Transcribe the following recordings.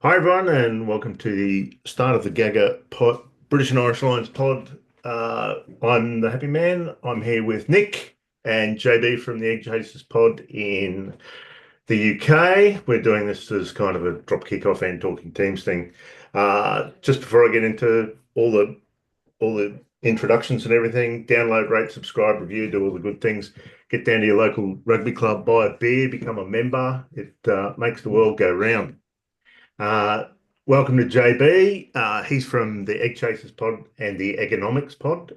Hi everyone, and welcome to the start of the Gagga pod, British and Irish Lions pod. I'm the Happy Man. I'm here with Nick and JB from the Eggchasers pod in the UK. We're doing this as kind of a drop kickoff and talking teams thing. Just before I get into all the introductions and everything, download, rate, subscribe, review, do all the good things. Get down to your local rugby club, buy a beer, become a member. It makes the world go round. Uh, Welcome to JB. He's from the Eggchasers pod and the Economics pod.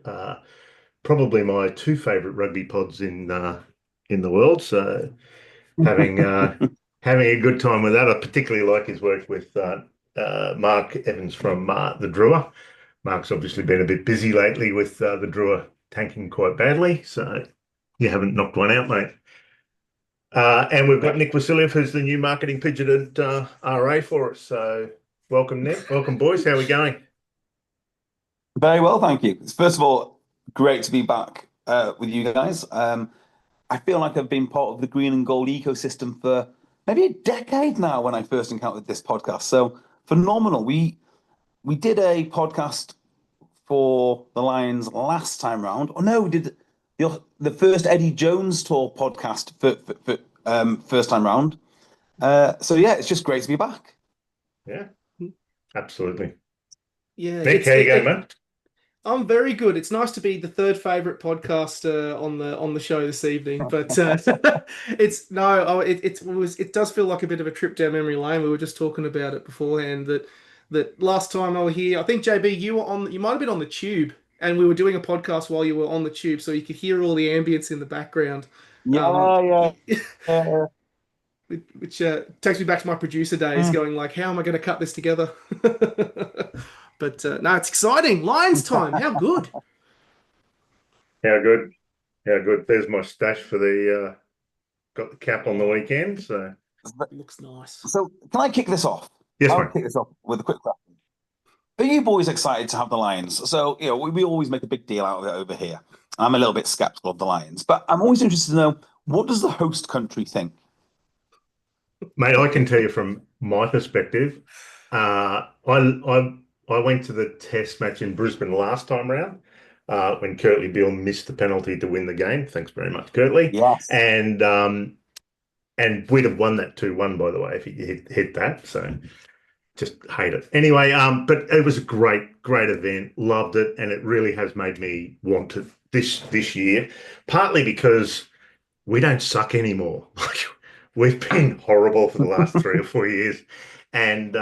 Probably my two favourite rugby pods in the world. So having having a good time with that. I particularly like his work with Mark Evans from the Drua. Mark's obviously been a bit busy lately with the Drua tanking quite badly. So you haven't knocked one out, mate. And we've got Nick Vasiliev, who's the new marketing pigeon at RA for us. So welcome, Nick. Welcome, boys. How are we going? Very well, thank you. First of all, great to be back with you guys. I feel like I've been part of the green and gold ecosystem for maybe a decade now when I first encountered this podcast. So phenomenal. We did a podcast for the Lions last time round. Oh no, we did the first Eddie Jones tour podcast for first time round. So yeah, it's just great to be back. Yeah, absolutely. Yeah, Nick, how you going, man? I'm very good. It's nice to be the third favorite podcaster on the show this evening. But it's no, oh, it does feel like a bit of a trip down memory lane. We were just talking about it beforehand that last time I was here, I think JB, you might have been on the tube, and we were doing a podcast while you were on the tube, so you could hear all the ambience in the background. Um, Yeah, yeah. which takes me back to my producer days, Mm. going like, how am I going to cut this together? But no, it's exciting. Lions time. How good. How good? How good? There's my stash for the got the cap on the weekend. So Looks nice. So can I kick this off? yes, I'll mate. kick this off with a quick question. Are you boys excited to have the Lions? So, we always make a big deal out of it over here. I'm a little bit skeptical of the Lions, but I'm always interested to know, what does the host country think? Mate, I can tell you from my perspective, I went to the test match in Brisbane last time round when Curtly Beale missed the penalty to win the game. Thanks very much, Curtly. Yes. And we'd have won that 2-1, by the way, if he hit that. So just hate it. Anyway, but it was a great event. Loved it, and it really has made me want to this year, partly because we don't suck anymore. We've been horrible for the last 3 or 4 years, and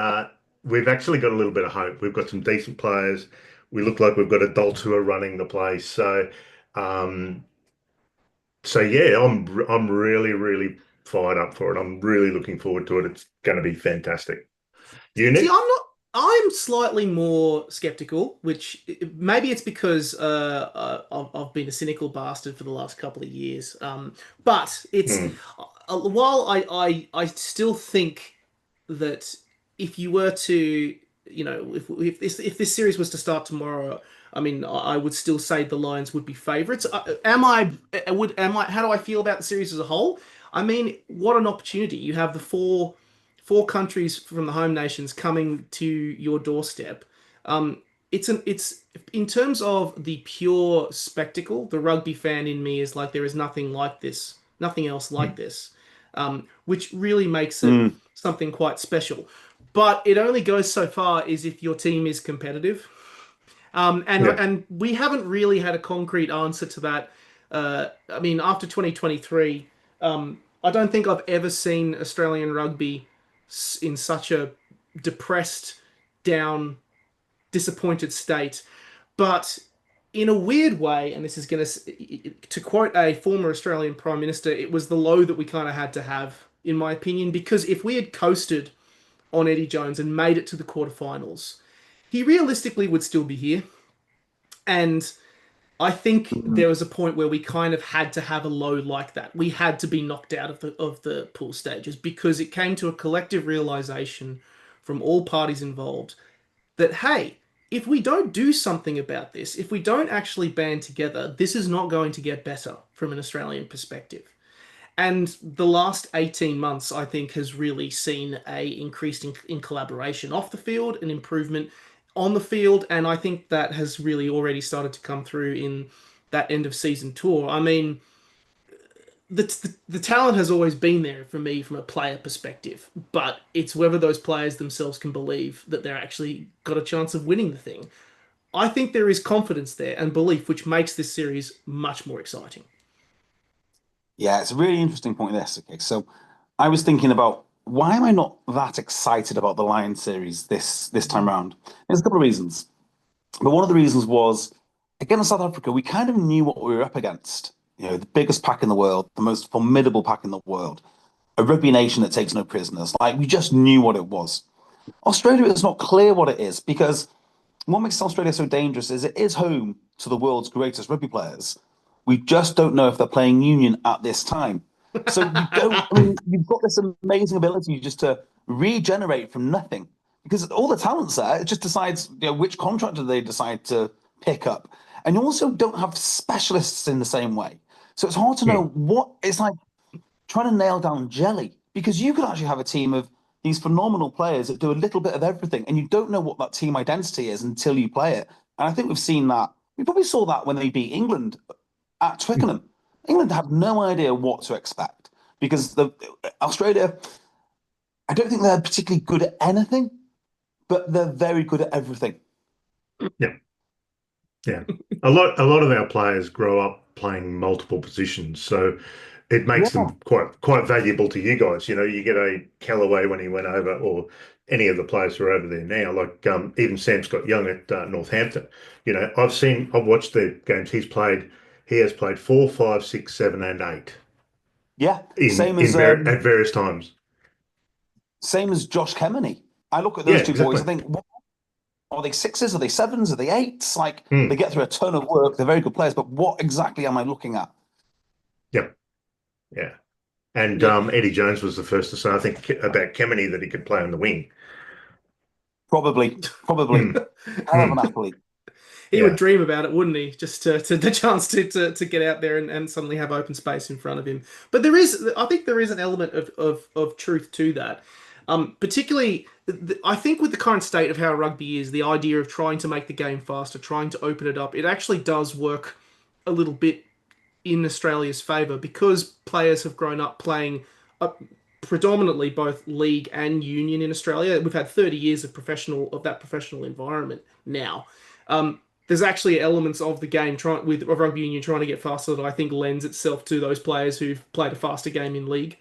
we've actually got a little bit of hope. We've got some decent players. We look like we've got adults who are running the place. Um, so yeah, I'm really fired up for it. I'm really looking forward to it. It's going to be fantastic. You, See, Nick? I'm not. I'm slightly more skeptical, which maybe it's because I've been a cynical bastard for the last couple of years. But it's Hmm. while I still think that if you were to, if this series was to start tomorrow, I mean, I would still say the Lions would be favourites. How do I feel about the series as a whole? I mean, what an opportunity. You have the four countries from the home nations coming to your doorstep. It's in terms of the pure spectacle, the rugby fan in me is like, there is nothing like this, nothing else like this, which really makes it Mm. something quite special. But it only goes so far as if your team is competitive. And Yeah. and we haven't really had a concrete answer to that. I mean, after 2023, I don't think I've ever seen Australian rugby in such a depressed, down, disappointed state. But in a weird way, and this is going to quote a former Australian Prime Minister, it was the low that we kind of had to have, in my opinion, because if we had coasted on Eddie Jones and made it to the quarterfinals, he realistically would still be here. And I think Mm. there was a point where we kind of had to have a low like that. We had to be knocked out of the pool stages because it came to a collective realization from all parties involved that, hey, if we don't do something about this, if we don't actually band together, this is not going to get better from an Australian perspective. And the last 18 months, I think, has really seen a increase in collaboration off the field, an improvement on the field, and I think that has really already started to come through in that end of season tour. I mean, the talent has always been there for me from a player perspective, but it's whether those players themselves can believe that they're actually got a chance of winning the thing. I think there is confidence there and belief, which makes this series much more exciting. Yeah, it's a really interesting point, this. Okay, so I was thinking about why am I not that excited about the Lion series this time around? There's a couple of reasons. But one of the reasons was, against South Africa, we kind of knew what we were up against. You know, the biggest pack in the world, the most formidable pack in the world, a rugby nation that takes no prisoners. Like, we just knew what it was. Australia is not clear what it is because what makes Australia so dangerous is it is home to the world's greatest rugby players. We just don't know if they're playing union at this time. So you don't, I mean, you've got this amazing ability just to regenerate from nothing because all the talent's there. It just decides, you know, which contractor they decide to pick up. And you also don't have specialists in the same way. So it's hard to know what it's like trying to nail down jelly because you could actually have a team of these phenomenal players that do a little bit of everything, and you don't know what that team identity is until you play it. And I think we've seen that. We probably saw that when they beat England at Twickenham. England had no idea what to expect because the Australia, I don't think they're particularly good at anything, but they're very good at everything. Yeah. Yeah. A lot of our players grow up playing multiple positions, so it makes Yeah. them quite valuable to you guys. You know, you get a Callaway when he went over, or any of the players who are over there now, like even Sam Scott Young at Northampton. You know, I've watched the games he's played. He has played 4, 5, 6, 7, and 8 Yeah. in at various times. Same as Josh Kemeny. I look at Yeah, those two boys, exactly. I think, what, are they sixes? Are they sevens? Are they eights? Like they Mm, get through a ton of work. They're very good players, but what exactly am I looking at? yeah, yeah. And Yeah. Eddie Jones was the first to say, I think, about Kemeny that he could play on the wing. Probably. Mm, Hell of an mm, athlete. He would yeah, dream about it, wouldn't he? Just to the chance to get out there and suddenly have open space in front of him. But I think there is an element of truth to that. Particularly, I think with the current state of how rugby is, the idea of trying to make the game faster, trying to open it up, it actually does work a little bit in Australia's favour because players have grown up playing predominantly both league and union in Australia. We've had 30 years of that professional environment now. There's actually elements of the game of rugby union trying to get faster that I think lends itself to those players who've played a faster game in league.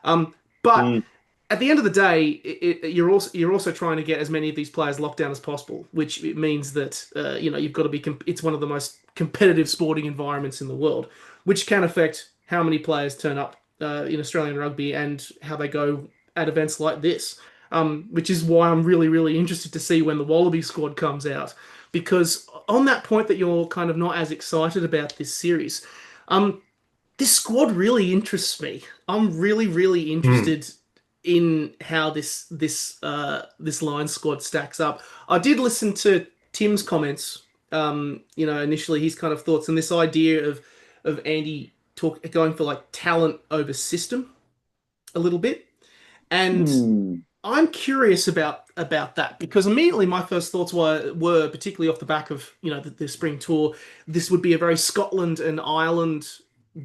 But Mm. at the end of the day, you're also trying to get as many of these players locked down as possible, which it means that you've got to be. It's one of the most competitive sporting environments in the world, which can affect how many players turn up in Australian rugby and how they go at events like this. Which is why I'm really, really interested to see when the Wallaby squad comes out, because on that point that you're kind of not as excited about this series, this squad really interests me. I'm really, really mm, interested in how this line squad stacks up. I did listen to Tim's comments. Initially his kind of thoughts on this idea of Andy going for like talent over system a little bit, and Hmm. I'm curious about that because immediately my first thoughts were particularly off the back of the spring tour. This would be a very Scotland and Ireland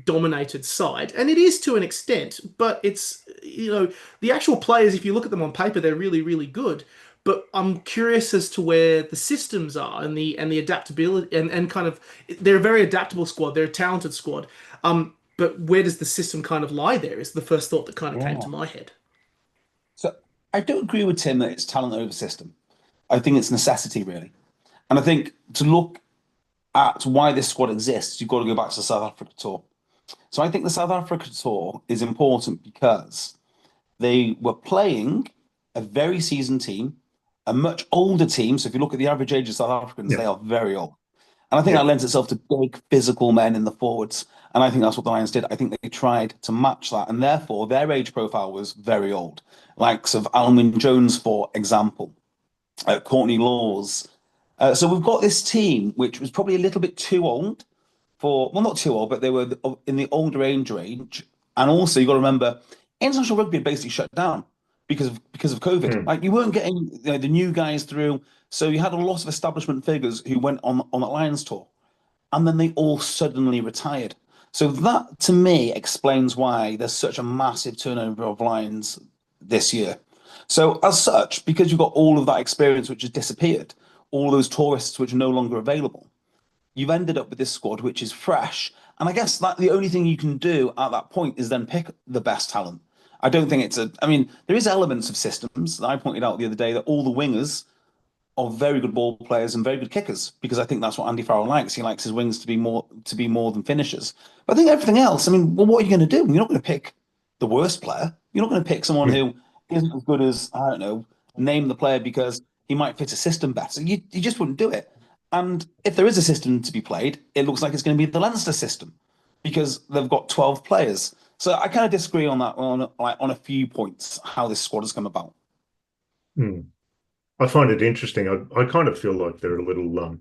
dominated side, and it is to an extent, but it's the actual players, if you look at them on paper, they're really, really good. But I'm curious as to where the systems are and the adaptability and kind of they're a very adaptable squad. They're a talented squad. But where does the system kind of lie there is the first thought that kind of came Yeah. to my head. So I don't agree with Tim that it's talent over system. I think it's necessity, really. And I think to look at why this squad exists, you've got to go back to the South Africa tour. So I think the South Africa tour is important because they were playing a very seasoned team, a much older team. So if you look at the average age of South Africans, yeah, they are very old. And I think yeah, that lends itself to big physical men in the forwards. And I think that's what the Lions did. I think they tried to match that. And therefore, their age profile was very old. Likes of Alwyn Jones, for example, Courtney Laws. So we've got this team, which was probably a little bit too old for, well, not too old, but they were in the older age range. And also, you got to remember, international rugby had basically shut down because of COVID. Like you weren't getting the new guys through, so you had a lot of establishment figures who went on the Lions tour, and then they all suddenly retired. So that, to me, explains why there's such a massive turnover of Lions this year. So as such, because you've got all of that experience which has disappeared, all those tourists which are no longer available, you've ended up with this squad which is fresh. And I guess that the only thing you can do at that point is then pick the best talent. I don't think it's a. I mean, there is elements of systems. I pointed out the other day that all the wingers are very good ball players and very good kickers because I think that's what Andy Farrell likes. He likes his wings to be more than finishers. But I think everything else. I mean, well, what are you going to do? You're not going to pick the worst player. You're not going to pick someone who isn't as good as I don't know. Name the player because he might fit a system better. You just wouldn't do it. And if there is a system to be played, it looks like it's going to be the Leinster system because they've got 12 players. So I kind of disagree on that on a few points how this squad has come about. I find it interesting. I kind of feel like they're a little.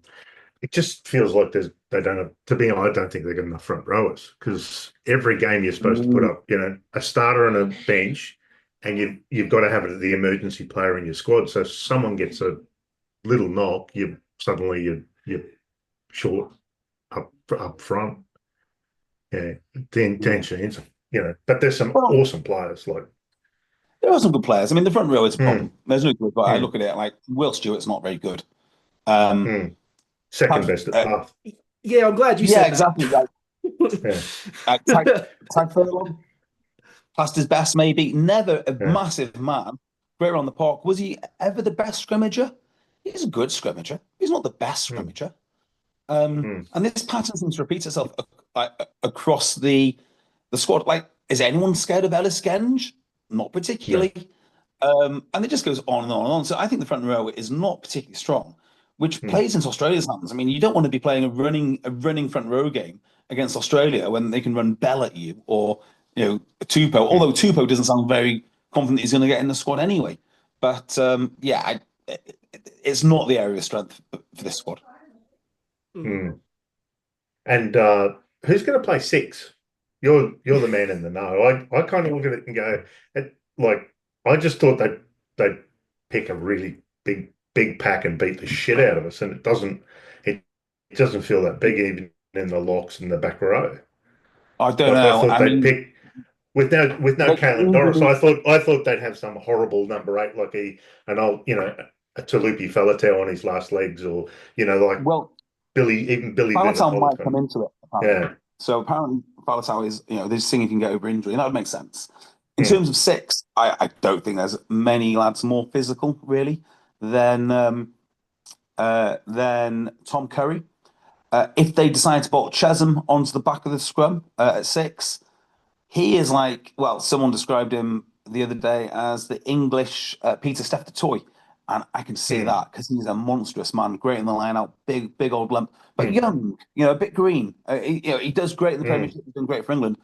It just feels like they don't have. To be honest, I don't think they've got enough front rowers because every game you're supposed to put up, a starter and a bench, and you've got to have the emergency player in your squad. So if someone gets a little knock, you're short up front. Yeah, the intention is, but there's some awesome players like. There are some good players. I mean, the front row is a problem. There's no good, but I look at it like Will Stewart's not very good. Second best at Bath. Yeah, I'm glad you said exactly. that. Tag Furlong, past his best, maybe. Never a massive man. Great around the park. Was he ever the best scrimmager? He's a good scrimmager. He's not the best scrimmager. And this pattern seems to repeat itself across the squad. Like, is anyone scared of Ellis Genge? Not particularly. No. And it just goes on and on and on. So I think the front row is not particularly strong, which plays into Australia's hands. I mean, you don't want to be playing a running front row game against Australia when they can run Bell at you or Tupou. Although Tupou doesn't sound very confident he's going to get in the squad anyway. But it's not the area of strength for this squad. And who's going to play six? You're the man in the know. I kind of look at it and go, I just thought they'd pick a really big pack and beat the shit out of us, and it doesn't feel that big even in the locks and the back row. I don't know. I thought they'd pick with no Caelan Doris. I thought they'd have some horrible number 8 like a Talupi Faletau on his last legs, or Billy Faletau might come into it. Apparently. Yeah. So apparently Faletau is they're just seeing if he can get over injury, and that would make sense. In terms of six, I don't think there's many lads more physical really than Tom Curry. If they decide to put Chesham onto the back of the scrum at 6, he is like, well, someone described him the other day as the English Peter Steph the Toy. And I can see that because he's a monstrous man, great in the line out, big old lump, but young, a bit green. He does great in the Premiership, he's done great for England,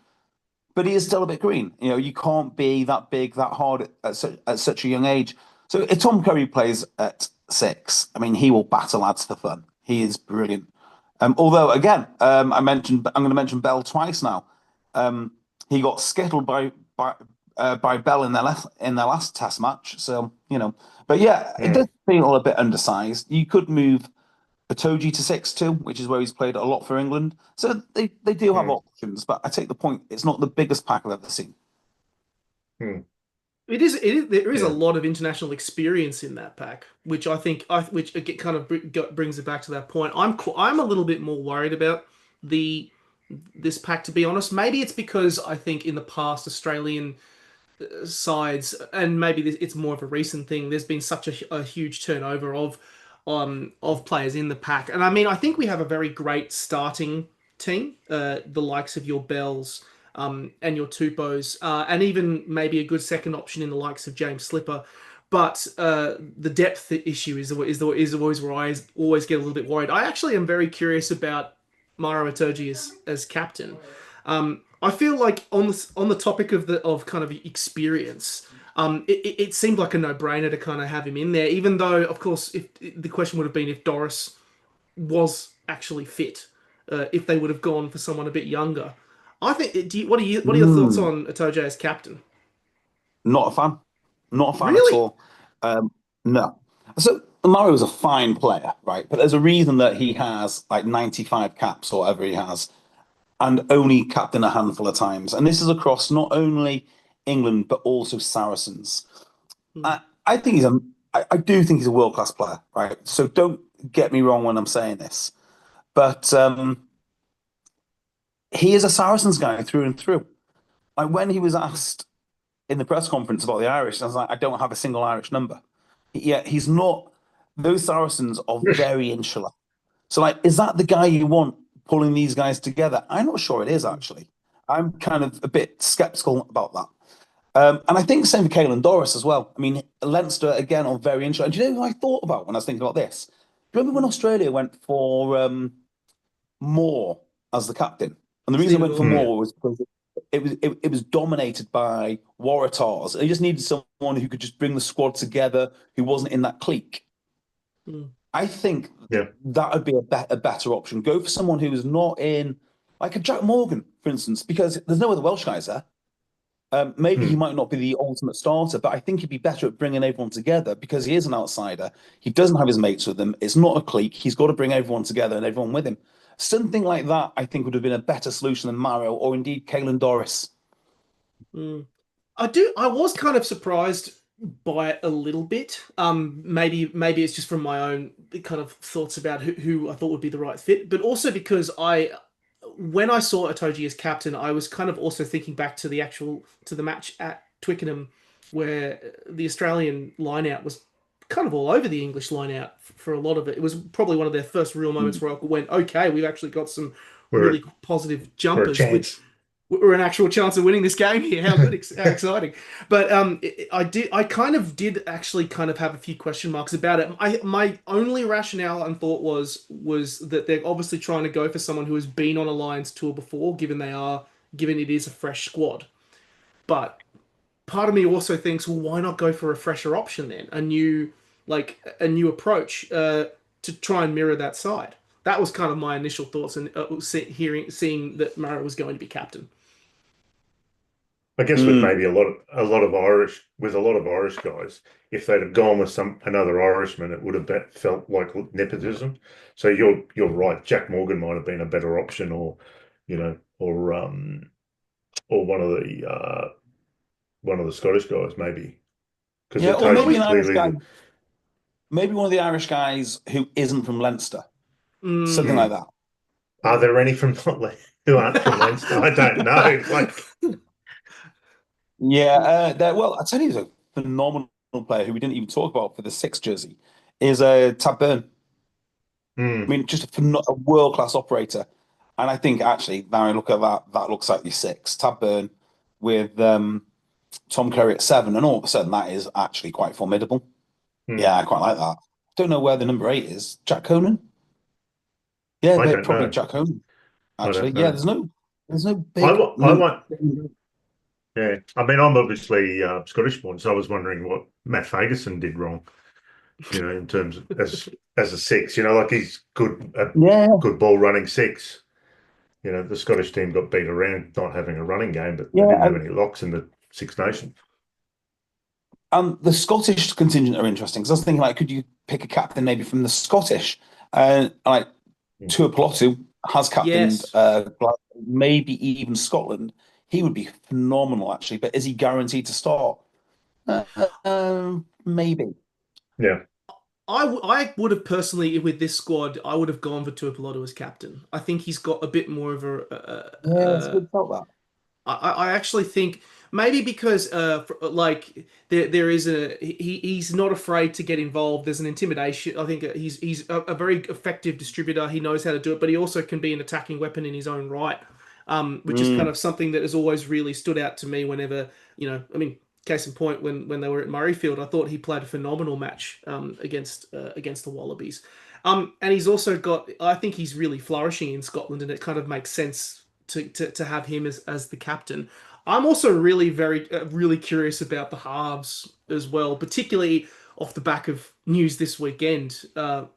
but he is still a bit green. You can't be that big, that hard at such a young age. So if Tom Curry plays at 6, I mean, he will batter lads for fun. He is brilliant. Although, again, I'm going to mention Bell twice now. He got skittled by Bell in their last Test match. So but it does feel a bit undersized. You could move Itoje to 6 too, which is where he's played a lot for England. So they do have options, but I take the point. It's not the biggest pack I've ever seen. It is. There is a lot of international experience in that pack, which I think, which kind of brings it back to that point. I'm a little bit more worried about this pack, to be honest. Maybe it's because I think in the past Australian sides, and maybe it's more of a recent thing, there's been such a huge turnover of players in the pack. And I mean, I think we have a very great starting team, the likes of your Bells and your Tupous, and even maybe a good second option in the likes of James Slipper. But the depth issue is always where I always get a little bit worried. I actually am very curious about Maro Itoje as captain. I feel like on the topic of kind of experience, it seemed like a no-brainer to kind of have him in there, even though, of course, if the question would have been if Doris was actually fit, if they would have gone for someone a bit younger. I think. What are your thoughts Mm, on Itoje as captain? not a fan. Not a fan at Really? all. No. So Mario's a fine player, right? But there's a reason that he has like 95 caps or whatever he has, and only captain a handful of times. And this is across not only England but also Saracens. Hmm. I think I do think he's a world class player, right? So don't get me wrong when I'm saying this, but he is a Saracens guy through and through. Like when he was asked in the press conference about the Irish, I was like, I don't have a single Irish number. Yeah, he's not. Those Saracens are very insular. So, like, is that the guy you want pulling these guys together? I'm not sure it is actually. I'm kind of a bit skeptical about that. And I think same for Caelan Doris as well. I mean, Leinster again are very interesting. And do you know who I thought about when I was thinking about this? Do you remember when Hmm. Australia went for Moore as the captain? And the reason I Stephen went for Moore, yeah. Moore was because it was dominated by Waratahs. They just needed someone who could just bring the squad together, who wasn't in that clique. Hmm. I think Yeah. that would be a better option. Go for someone who is not in, like a Jack Morgan, for instance, because there's no other Welsh guys there. Maybe he Mm. might not be the ultimate starter, but I think he'd be better at bringing everyone together because he is an outsider. He doesn't have his mates with him. It's not a clique. He's got to bring everyone together and everyone with him. Something like that, I think, would have been a better solution than Mario or indeed Caelan Doris. Hmm. I was kind of surprised by it a little bit. Maybe it's just from my own kind of thoughts about who I thought would be the right fit, but also because when I saw Itoje as captain, I was kind of also thinking back to the match at Twickenham, where the Australian lineout was kind of all over the English lineout for a lot of it. It was probably one of their first real moments Mm. where I went, okay, we've actually got some We're really positive for a jumpers with chance. we're an actual chance of winning this game here. How good, how exciting! But I kind of did actually kind of have a few question marks about it. My only rationale and thought was that they're obviously trying to go for someone who has been on a Lions tour before, given it is a fresh squad. But part of me also thinks, well, why not go for a fresher option then, a new approach to try and mirror that side. That was kind of my initial thoughts, and seeing that Murray was going to be captain. I guess with Mm. maybe a lot of Irish guys, if they'd have gone with another Irishman, it would have felt like nepotism. So you're right. Jack Morgan might have been a better option, or or one of the Scottish guys maybe, because Yeah, or maybe Itoje's an Irish clearly guy, the. maybe one of the Irish guys who isn't from Leinster, something Mm, like Mm. that. Are there any from who aren't from Leinster? I don't know. Like, Yeah, well, I tell you, he's a phenomenal player who we didn't even talk about for the six jersey is Tab Byrne. I mm, mean, just a world class operator. And I think actually, now I look at that, that looks like your six. Tab Byrne with Tom Curry at seven, and all of a sudden that is actually quite formidable. mm. Yeah, I quite like that. Don't know where the number eight is. Jack Conan? Yeah, I don't probably know. Jack Conan. I Actually, don't yeah. know. There's no I big wa- I number. want. Yeah, I mean, I'm obviously Scottish born, so I was wondering what Matt Fagerson did wrong. In terms of as a six, like he's a Yeah, good ball running six. The Scottish team got beat around not having a running game, but they didn't yeah. have any locks in the Six Nations. And the Scottish contingent are interesting because I was thinking, like, could you pick a captain maybe from the Scottish? Like Mm. Tuipulotu has captained yes. maybe even Scotland. He would be phenomenal, actually. But is he guaranteed to start? Maybe. Yeah, I would have personally, with this squad, I would have gone for Tuipulotu as captain. I think he's got a bit more of Yeah, it's a good felt that. I actually think maybe because like there is he's not afraid to get involved. There's an intimidation. I think he's a very effective distributor. He knows how to do it, but he also can be an attacking weapon in his own right. Which is kind Mm, of something that has always really stood out to me whenever, I mean, case in point, when they were at Murrayfield, I thought he played a phenomenal match against the Wallabies. And he's also got, I think he's really flourishing in Scotland, and it kind of makes sense to have him as the captain. I'm also really curious about the halves as well, particularly off the back of news this weekend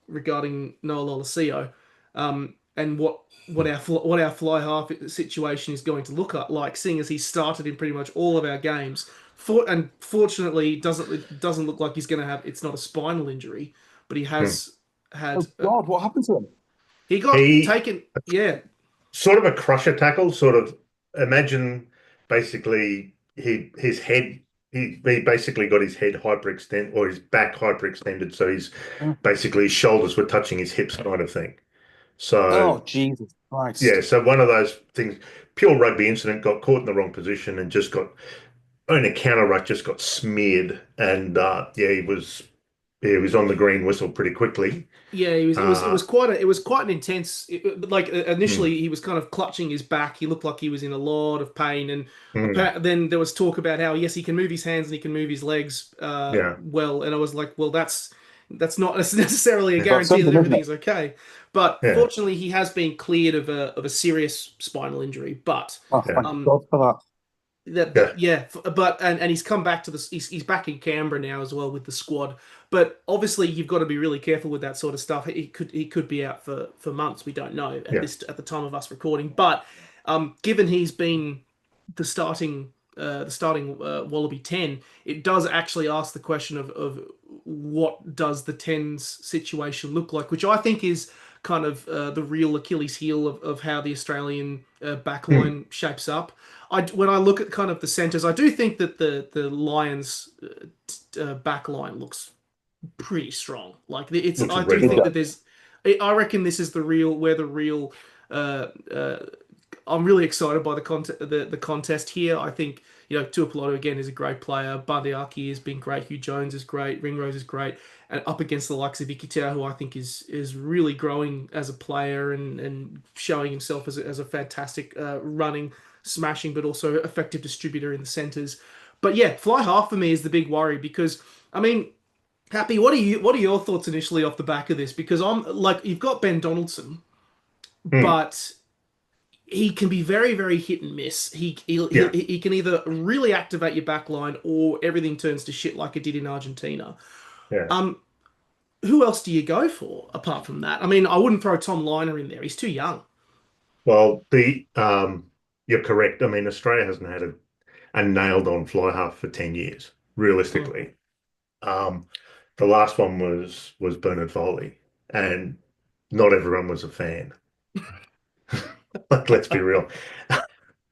regarding Noah Lolesio. and what our fly half situation is going to look like, seeing as he's started in pretty much all of our games. And fortunately, it doesn't look like he's going to have. It's not a spinal injury, but he Hmm. has had. Oh God, what happened to him? He got He taken. Yeah, sort of a crusher tackle, sort of imagine basically his head he basically got his head hyperextended or his back hyperextended, so his Oh, basically his shoulders were touching his hips kind of thing. So oh, Jesus yeah, Christ. so one of those things, pure rugby incident, got caught in the wrong position and just got on a counter ruck, just got smeared, and yeah, he was on the green whistle pretty quickly. yeah. It was Uh, quite an intense. Like mm, initially, he was kind of clutching his back. He looked like he was in a lot of pain, and mm, then there was talk about how yes, he can move his hands and he can move his legs yeah, well. And I was like, well, that's not necessarily a That's guarantee that something, isn't everything's it? okay. But yeah, fortunately, he has been cleared of a serious spinal injury. But Oh, yeah, thank um, God for that. that yeah. yeah, but and he's come back to he's back in Canberra now as well with the squad. But obviously, you've got to be really careful with that sort of stuff. He could be out for months. We don't know Yeah. at the time of us recording. But given he's been the starting Wallaby 10, it does actually ask the question of what does the 10's situation look like, which I think is kind of the real Achilles heel of how the Australian Mm, backline shapes up. When I look at kind of the centres, I do think that the Lions backline looks pretty strong. Like it's, looks I do red It think hot. that I reckon this is where the real. Uh, uh, I'm really excited by the contest here. I think Tuipulotu again is a great player. Bandiaki has been great. Hugh Jones is great. Ringrose is great, and up against the likes of Ikitau, who I think is really growing as a player and showing himself as a fantastic running, smashing, but also effective distributor in the centres. But yeah, fly half for me is the big worry because I mean Happy, what are your thoughts initially off the back of this? Because I'm like, you've got Ben Donaldson, Mm, but he can be very, very hit and miss. yeah. He can either really activate your back line or everything turns to shit like it did in Argentina. Yeah. Um, who else do you go for apart from that? I mean, I wouldn't throw Tom Liner in there. He's too young. Well, the you're correct. I mean, Australia hasn't had a nailed on fly half for 10 years, Mm. realistically. Um, the last one was Bernard Foley, and not everyone was a fan. Like, let's be real. I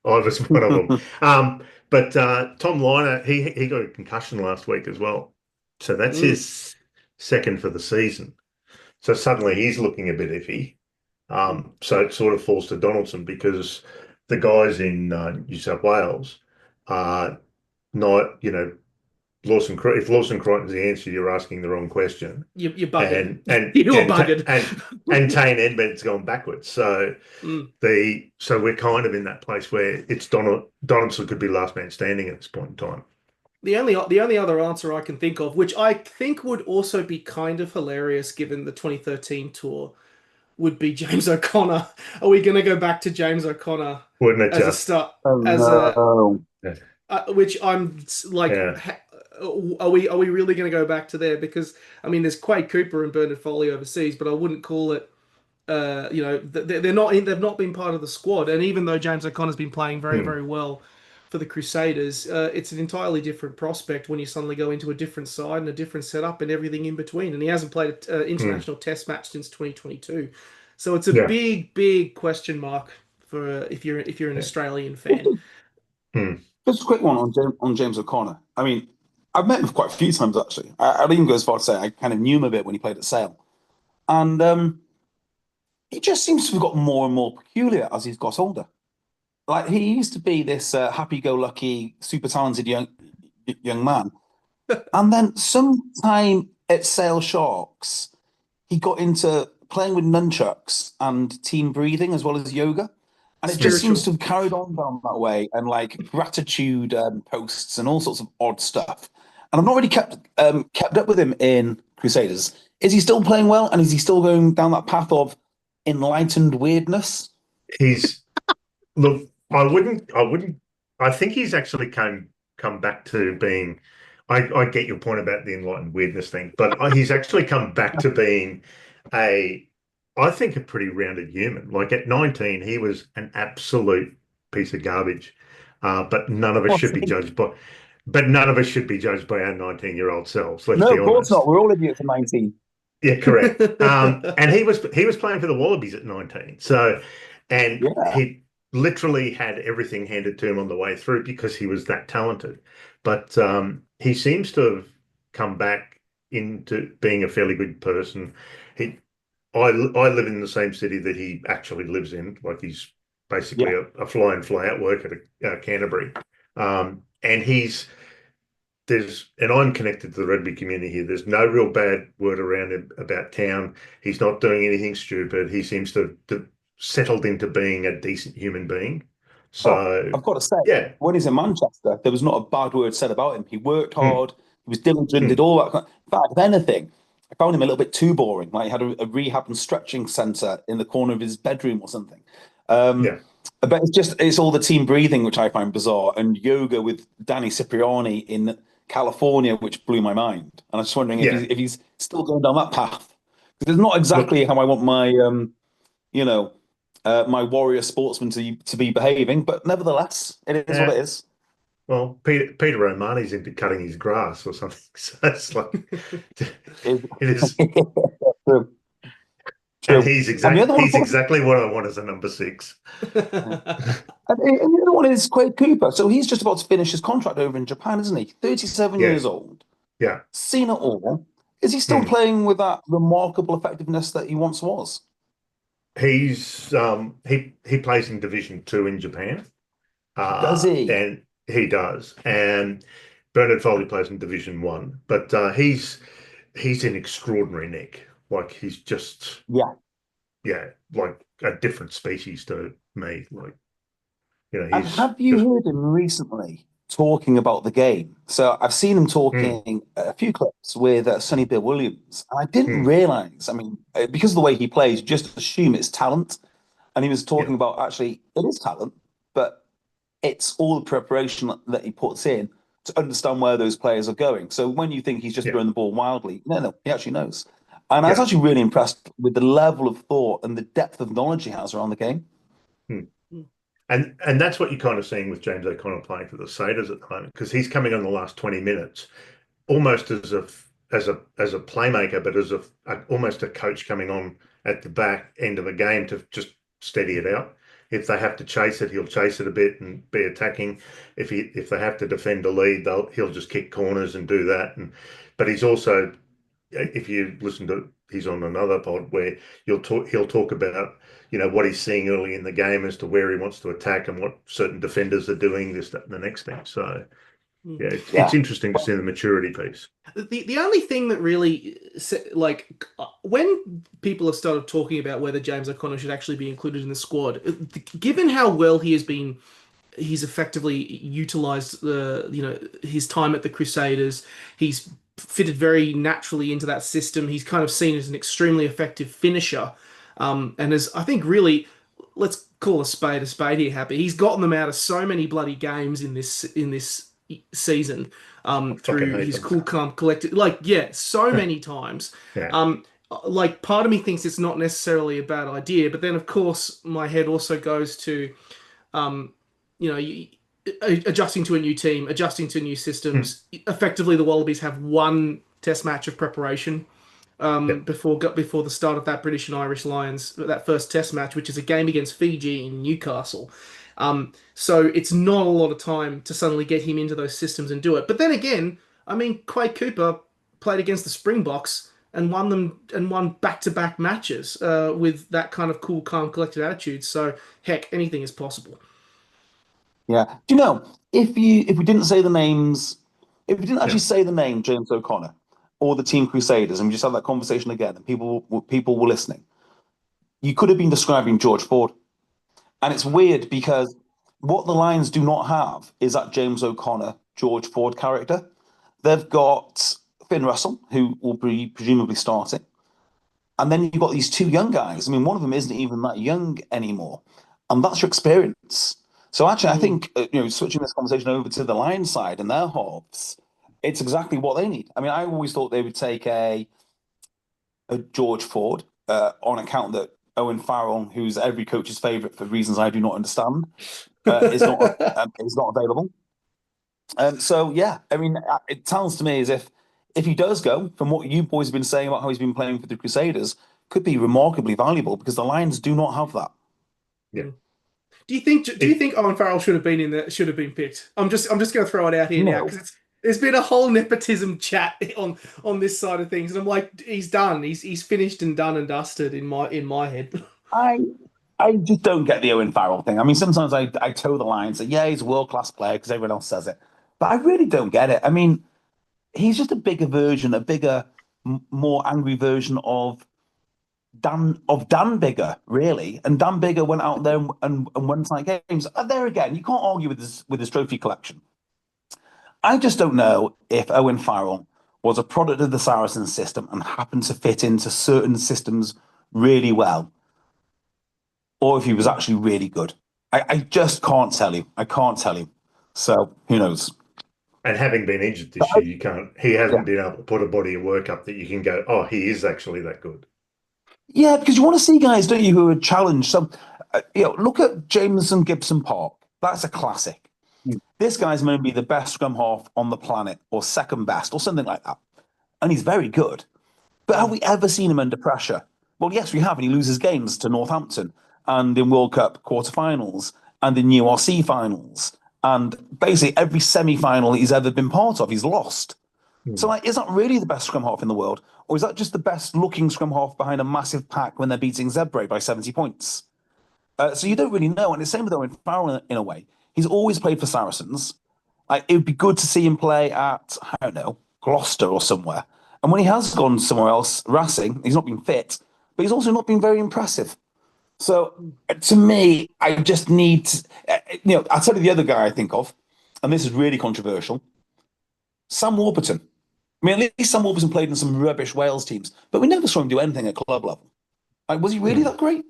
was one of them. But Tom Liner, he got a concussion last week as well. So that's Mm. his second for the season. So suddenly he's looking a bit iffy. So it sort of falls to Donaldson because the guys in New South Wales are not, if Lawson Crichton's the answer, you're asking the wrong question. You're buggered. And and You're and buggered. and Tane Edmund's gone backwards. So Mm. we're kind of in that place where it's Donaldson could be last man standing at this point in time. The only other answer I can think of, which I think would also be kind of hilarious given the 2013 tour, would be James O'Connor. Are we going to go back to James O'Connor Wouldn't it as a just? start Oh as a no. which I'm like Yeah. are we really going to go back to there because I mean there's Quade Cooper and Bernard Foley overseas, but I wouldn't call it they've not been part of the squad, and even though James O'Connor's been playing very, Hmm. very well for the Crusaders, it's an entirely different prospect when you suddenly go into a different side and a different setup and everything in between. And he hasn't played an Hmm. international test match since 2022, so it's a Yeah. big, big question mark for if you're an Yeah. Australian fan. Hmm. Just a quick one on James O'Connor. I mean, I've met him quite a few times actually. I'd even go as far to say I kind of knew him a bit when he played at Sale, and he just seems to have got more and more peculiar as he's got older. Like he used to be this happy-go-lucky, super talented young man, and then sometime at Sale Sharks, he got into playing with nunchucks and team breathing as well as yoga. And it just seems Spiritual. to have carried on down that way and like gratitude posts and all sorts of odd stuff. And I've not really kept up with him in Crusaders. Is he still playing well? And is he still going down that path of enlightened weirdness? He's Look, I wouldn't. I think he's actually come back to being. I get your point about the enlightened weirdness thing, but he's actually come back to being a I think a pretty rounded human. Like at 19, he was an absolute piece of garbage. But none of us What's should be he? judged by, but none of us should be judged by our 19-year-old selves. Let's No, be of course not. honest. We're all idiots at 19. Yeah, correct. And he was playing for the Wallabies at 19. So, and Yeah. he literally had everything handed to him on the way through because he was that talented. But he seems to have come back into being a fairly good person. He, I live in the same city that he actually lives in. Like he's basically Yeah. a fly in, fly out work at Canterbury. And I'm connected to the rugby community here. There's no real bad word around him about town. He's not doing anything stupid. He seems to settled into being a decent human being. Oh, So I've got to say, yeah. when he's in Manchester, there was not a bad word said about him. He worked Hmm, hard, he was diligent, did hmm, all that. In fact, if anything, I found him a little bit too boring. Like he had a rehab and stretching center in the corner of his bedroom or something. Um, yeah. but it's all the team breathing, which I find bizarre, and yoga with Danny Cipriani in California, which blew my mind. And I'm just wondering Yeah. if he's still going down that path. Because it's not Look, exactly how I want my you know, my warrior sportsman to be behaving. But nevertheless, it is what uh, it is. well, Peter O'Mahony's into cutting his grass or something. So it's like it It- is, True, and true. And the other one, of he's course, exactly what I want as a number six. and the other one is Quade Cooper. So he's just about to finish his contract over in Japan, isn't he? 37 years Yes. old, Yeah. seen it all. Is he still Hmm. playing with that remarkable effectiveness that he once was? He plays in Division Two in Japan. Does he? And he does. And Bernard Foley plays in Division One, but he's an extraordinary nick. Like he's just Yeah. yeah, like a different species to me. Like And he's have you just heard him recently talking about the game? So I've seen him mm, talking a few clips with Sonny Bill Williams, and I didn't mm, realize. I mean, because of the way he plays, you just assume it's talent. And he was yeah, talking about actually it is talent, but it's all the preparation that he puts in to understand where those players are going. So when you think he's just yeah, throwing the ball wildly, no, he actually knows. And I was yeah. actually really impressed with the level of thought and the depth of knowledge he has around the game. Mm. And that's what you're kind of seeing with James O'Connor playing for the Satyrs at the moment because he's coming on the last 20 minutes almost as a playmaker, but as almost a coach coming on at the back end of a game to just steady it out. If they have to chase it, he'll chase it a bit and be attacking. If they have to defend a lead, he'll just kick corners and do that. But he's also, if you listen to, he's on another pod where he'll talk about what he's seeing early in the game as to where he wants to attack and what certain defenders are doing, this, that, and the next thing. So yeah, it's Yeah. interesting to see the maturity piece. The only thing that really like when people have started talking about whether James O'Connor should actually be included in the squad, given how well he's effectively utilized his time at the Crusaders. He's fitted very naturally into that system. He's kind of seen as an extremely effective finisher, and as I think really, let's call a spade here, Happy. He's gotten them out of so many bloody games in this season, I fucking through hate his them. cool, calm, collected. Like, yeah, so many times. Yeah. Like part of me thinks it's not necessarily a bad idea, but then of course my head also goes to um, you know, adjusting to a new team, adjusting to new Mm. systems. Effectively, the Wallabies have one test match of preparation Yep. before the start of that British and Irish Lions, that first test match, which is a game against Fiji in Newcastle. So it's not a lot of time to suddenly get him into those systems and do it. But then again, I mean, Quade Cooper played against the Springboks and won back-to-back matches with that kind of cool, calm, collected attitude. So heck, anything is possible. Yeah. Do you know if we didn't say the names, if we didn't Yeah. actually say the name James O'Connor or the Team Crusaders, and we just had that conversation again, and people were listening, you could have been describing George Ford. And it's weird because what the Lions do not have is that James O'Connor, George Ford character. They've got Finn Russell, who will be presumably starting. And then you've got these two young guys. I mean, one of them isn't even that young anymore. And that's your experience. So actually, I Mm. think, switching this conversation over to the Lions side and their halves, it's exactly what they need. I mean, I always thought they would take a George Ford, on account that Owen Farrell, who's every coach's favourite for reasons I do not understand, is not available. So yeah, I mean, it sounds to me as if he does go, from what you boys have been saying about how he's been playing for the Crusaders, could be remarkably valuable because the Lions do not have that. Yeah. Do you think Owen Farrell should have been picked? I'm just going to throw it out here now No. because there's been a whole nepotism chat on this side of things, and I'm like, he's done. He's finished and done and dusted in my head. I just don't get the Owen Farrell thing. I mean, sometimes I toe the line and say, yeah, he's a world-class player because everyone else says it. But I really don't get it. I mean, he's just a bigger version, a bigger, more angry version of Dan Bigger, really. And Dan Bigger went out there and won tight games. And there again, you can't argue with his trophy collection. I just don't know if Owen Farrell was a product of the Saracens system and happened to fit into certain systems really well, or if he was actually really good. I just can't tell you. I can't tell you. So who knows? And having been injured this year, he Yeah. hasn't been able to put a body of work up that you can go, oh, he is actually that good. Yeah, because you want to see guys, don't you, who are challenged. So, look at Jameson Gibson Park. That's a classic. This guy's going to be the best scrum half on the planet, or second best, or something like that. And he's very good. But have we ever seen him under pressure? Well, yes, we have. And he loses games to Northampton, and in World Cup quarterfinals, and in URC finals. And basically every semi-final he's ever been part of, he's lost. So, like, is that really the best scrum half in the world? Or is that just the best looking scrum half behind a massive pack when they're beating Zebre by 70 points? So you don't really know. And it's the same with Owen Farrell in a way. He's always played for Saracens. Like, it would be good to see him play at, I don't know, Gloucester or somewhere. And when he has gone somewhere else, Racing, he's not been fit, but he's also not been very impressive. So to me, I just need to, I'll tell you the other guy I think of, and this is really controversial, Sam Warburton. I mean, at least Sam Warburton played in some rubbish Wales teams, but we never saw him do anything at club level. Like, was he really that great?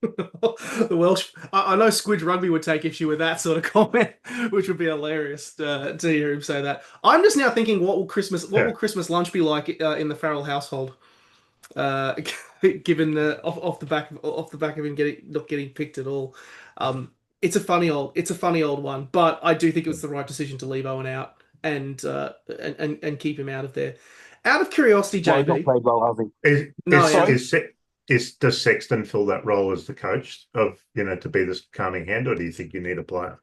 The Welsh, I know Squidge Rugby would take issue with that sort of comment, which would be hilarious to hear him say that. I'm just now thinking, what will Christmas lunch be like in the Farrell household? Given the off the back of him not getting picked at all. It's a funny old one, but I do think it was the right decision to leave Owen out and keep him out of there. Out of curiosity, Well, he's not JB. played well, has he? Does Sexton fill that role as the coach of, to be this calming hand, or do you think you need a player?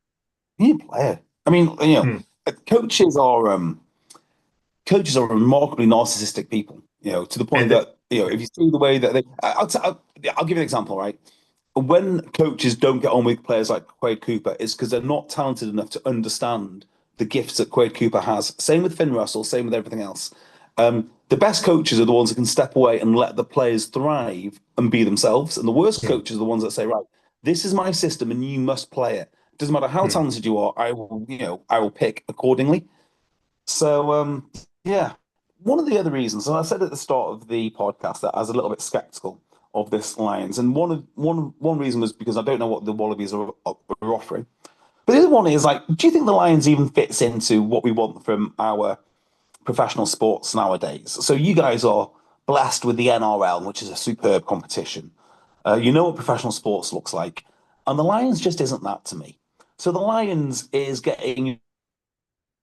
You need a player. I mean, coaches are remarkably narcissistic people. To the point that if you see the way that I'll give you an example, right? When coaches don't get on with players like Quade Cooper, it's because they're not talented enough to understand the gifts that Quade Cooper has. Same with Finn Russell, same with everything else. The best coaches are the ones that can step away and let the players thrive and be themselves. And the worst coaches are the ones that say, right, this is my system and you must play it. Doesn't matter how talented you are, I will pick accordingly. So, one of the other reasons, and I said at the start of the podcast that I was a little bit skeptical of this Lions, and one reason was because I don't know what the Wallabies are offering. But the other one is, like, do you think the Lions even fits into what we want from our professional sports nowadays? So you guys are blessed with the NRL, which is a superb competition. You know what professional sports looks like, and the Lions just isn't that to me. So the Lions is getting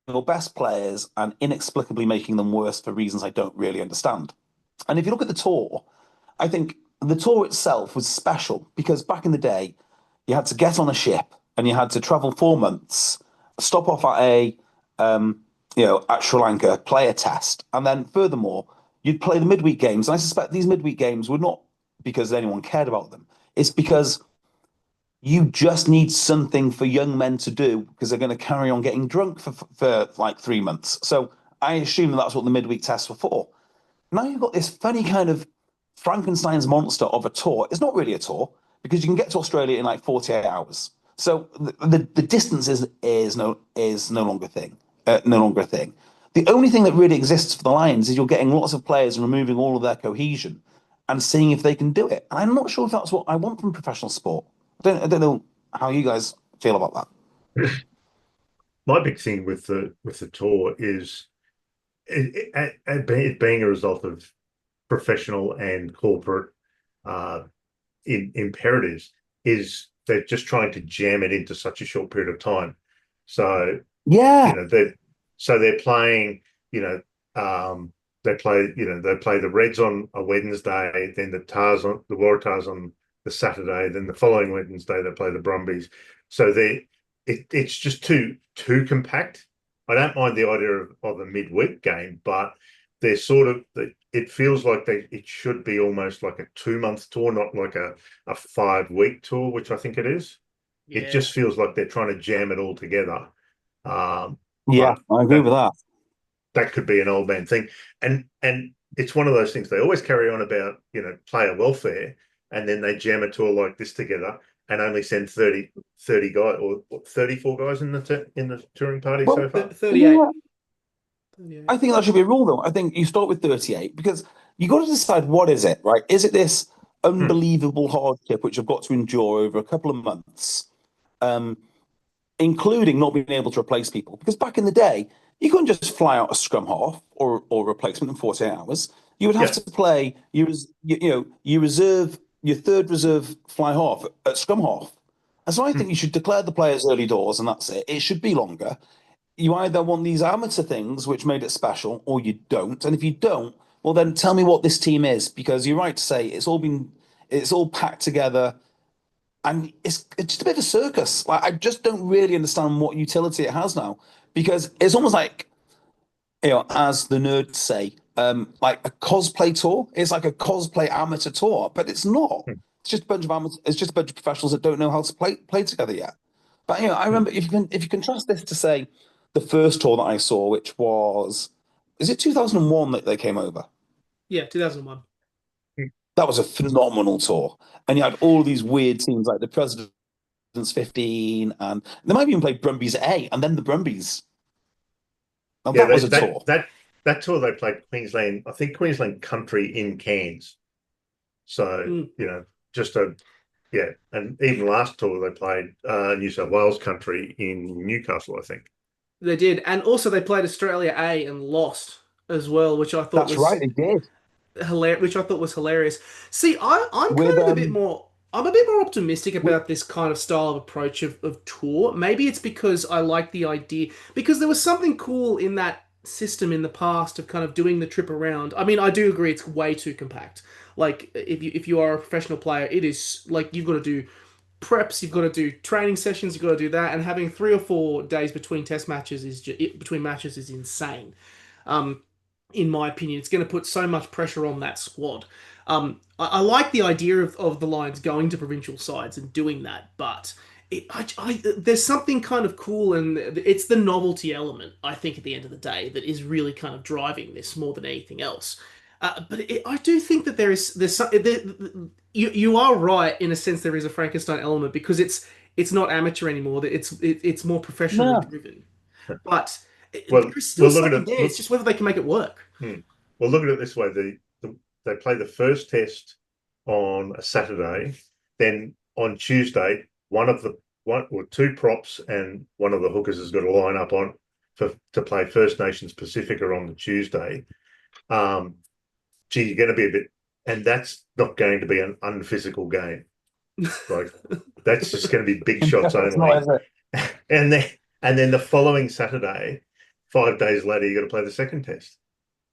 your best players and inexplicably making them worse for reasons I don't really understand. And if you look at the tour, I think the tour itself was special because back in the day, you had to get on a ship and you had to travel 4 months, stop off at at Sri Lanka, play a test, and then furthermore, you'd play the midweek games. And I suspect these midweek games were not because anyone cared about them. It's because you just need something for young men to do because they're going to carry on getting drunk for like 3 months. So I assume that's what the midweek tests were for. Now you've got this funny kind of Frankenstein's monster of a tour. It's not really a tour because you can get to Australia in like 48 hours. So the distance is no longer a thing. No longer a thing. The only thing that really exists for the Lions is you're getting lots of players and removing all of their cohesion and seeing if they can do it. And I'm not sure if that's what I want from professional sport. I don't know how you guys feel about that. My big thing with the tour is it being a result of professional and corporate imperatives is they're just trying to jam it into such a short period of time. So they're playing, they play the Reds on a Wednesday, then the Waratahs on the Saturday, then the following Wednesday they play the Brumbies. So it's just too compact. I don't mind the idea of a midweek game, but they're it feels like it should be almost like a 2-month tour, not like a 5-week tour, which I think it is. Yeah. It just feels like they're trying to jam it all together. I agree with that. That could be an old man thing. And it's one of those things they always carry on about, player welfare, and then they jam a tour like this together and only send 30 guys or 34 guys in the touring party so far. 38. Yeah. I think that should be a rule, though. I think you start with 38 because you got to decide what is it, right? Is it this unbelievable hardship which I've got to endure over a couple of months, including not being able to replace people? Because back in the day, you couldn't just fly out a scrum half or replacement in 48 hours. You would have to play your third reserve fly half at scrum half. And so I think you should declare the players early doors, and that's it. It should be longer. You either want these amateur things which made it special, or you don't. And if you don't, well, then tell me what this team is, because you're right to say it's all packed together, and it's just a bit of a circus. Like, I just don't really understand what utility it has now, because it's almost like, as the nerds say, like a cosplay tour. It's like a cosplay amateur tour, but it's not. It's just a bunch of amateurs. It's just a bunch of professionals that don't know how to play together yet. But I remember if you contrast this to, say, the first tour that I saw, which is it 2001 that they came over? Yeah, 2001. That was a phenomenal tour. And you had all these weird teams like the President's 15, and they might even play Brumbies A, and then the Brumbies. Now, that was a tour. That tour they played Queensland, I think Queensland Country in Cairns. So, and even last tour they played New South Wales Country in Newcastle, I think. They did, and also they played Australia A and lost as well, which I thought was right. They did, which I thought was hilarious. See, I'm kind of a bit more optimistic about this kind of style of approach of tour. Maybe it's because I like the idea, because there was something cool in that system in the past of kind of doing the trip around. I mean, I do agree it's way too compact. Like, if you are a professional player, it is like you've got to do preps, you've got to do training sessions, you've got to do that, and having 3 or 4 days between test matches between matches is insane. In my opinion, it's going to put so much pressure on that squad. I like the idea of the Lions going to provincial sides and doing that, but there's something kind of cool, and it's the novelty element, I think, at the end of the day, that is really kind of driving this more than anything else. But I do think that you are right in a sense. There is a Frankenstein element because it's not amateur anymore. It's more professionally driven. But there's still something there. It's just whether they can make it work. Well, look at it this way: they play the first test on a Saturday, then on Tuesday, one or 2 props and one of the hookers has got to line up to play First Nations Pacifica on the Tuesday. You're going to be a bit, and that's not going to be an unphysical game. Like, that's just going to be big shots only. And then the following Saturday, 5 days later, you got to play the second test.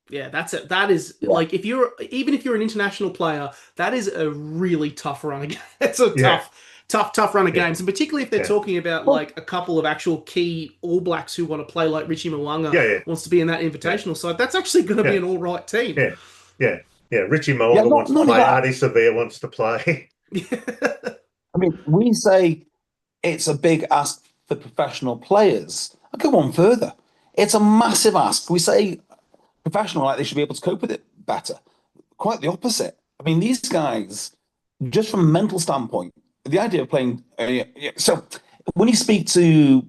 Yeah, that's it. That is like, even if you're an international player, that is a really tough run again. It's a tough run of games, and particularly if they're talking about like a couple of actual key All Blacks who want to play, like Richie Mwanga wants to be in that invitational side. That's actually going to be an all right team. Yeah. Richie Mwanga wants to play. Artie Severe wants to play. I mean, we say it's a big ask for professional players. I'll go one further. It's a massive ask. We say professional, like they should be able to cope with it better. Quite the opposite. I mean, these guys, just from a mental standpoint, the idea of playing. So when you speak to